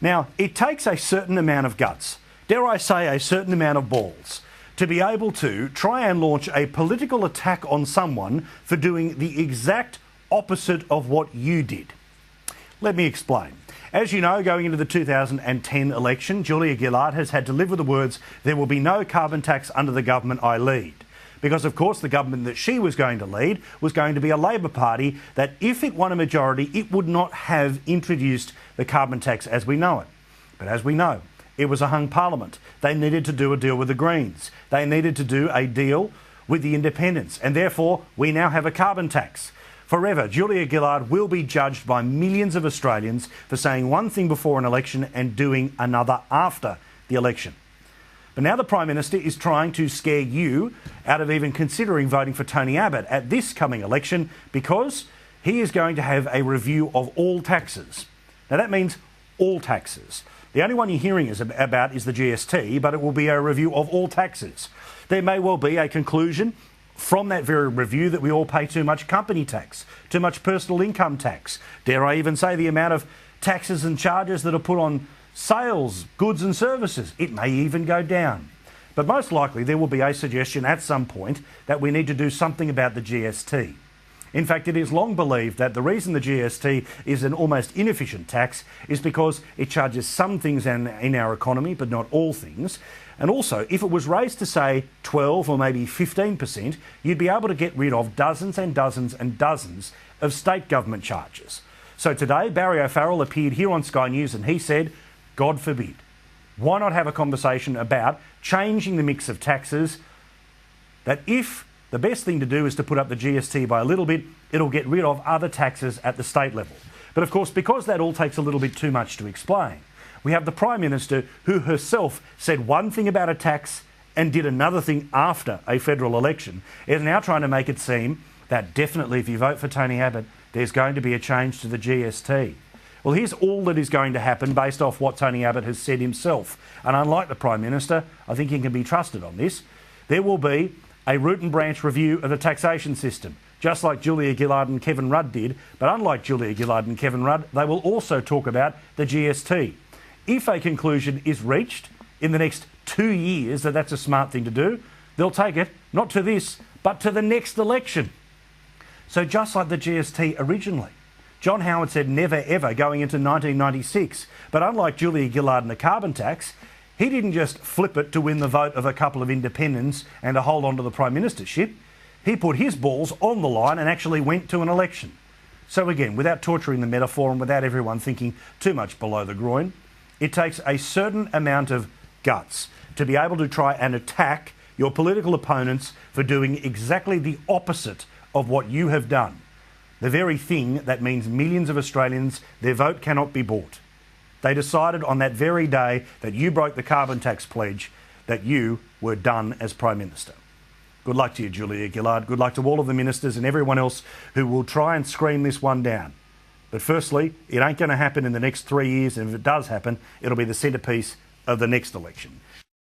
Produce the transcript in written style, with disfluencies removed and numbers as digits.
Now, it takes a certain amount of guts, dare I say a certain amount of balls, to be able to try and launch a political attack on someone for doing the exact opposite of what you did. Let me explain. As you know, going into the 2010 election, Julia Gillard has had to live with the words, "There will be no carbon tax under the government I lead." Because, of course, the government that she was going to lead was going to be a Labor Party that, if it won a majority, it would not have introduced the carbon tax as we know it. But as we know, it was a hung parliament. They needed to do a deal with the Greens. They needed to do a deal with the independents. And therefore, we now have a carbon tax. Forever, Julia Gillard will be judged by millions of Australians for saying one thing before an election and doing another after the election. But now the Prime Minister is trying to scare you out of even considering voting for Tony Abbott at this coming election because he is going to have a review of all taxes. Now that means all taxes. The only one you're hearing about is the GST, but it will be a review of all taxes. There may well be a conclusion from that very review that we all pay too much company tax, too much personal income tax. Dare I even say the amount of taxes and charges that are put on sales, goods and services. It may even go down. But most likely there will be a suggestion at some point that we need to do something about the GST. In fact, it is long believed that the reason the GST is an almost inefficient tax is because it charges some things in our economy, but not all things. And also, if it was raised to, say, 12 or maybe 15%, you'd be able to get rid of dozens and dozens and dozens of state government charges. So today, Barry O'Farrell appeared here on Sky News and he said, God forbid. Why not have a conversation about changing the mix of taxes, that if the best thing to do is to put up the GST by a little bit, it'll get rid of other taxes at the state level. But of course, because that all takes a little bit too much to explain, we have the Prime Minister who herself said one thing about a tax and did another thing after a federal election, is now trying to make it seem that definitely if you vote for Tony Abbott, there's going to be a change to the GST. Well, here's all that is going to happen based off what Tony Abbott has said himself. And unlike the Prime Minister, I think he can be trusted on this. There will be a root and branch review of the taxation system, just like Julia Gillard and Kevin Rudd did. But unlike Julia Gillard and Kevin Rudd, they will also talk about the GST. If a conclusion is reached in the next 2 years that that's a smart thing to do, they'll take it not to this, but to the next election. So just like the GST originally, John Howard said never ever going into 1996. But unlike Julia Gillard and the carbon tax, he didn't just flip it to win the vote of a couple of independents and to hold on to the Prime Ministership. He put his balls on the line and actually went to an election. So again, without torturing the metaphor and without everyone thinking too much below the groin, it takes a certain amount of guts to be able to try and attack your political opponents for doing exactly the opposite of what you have done. The very thing that means millions of Australians, their vote cannot be bought. They decided on that very day that you broke the carbon tax pledge that you were done as Prime Minister. Good luck to you, Julia Gillard. Good luck to all of the ministers and everyone else who will try and scream this one down. But firstly, it ain't going to happen in the next 3 years, and if it does happen, it'll be the centrepiece of the next election.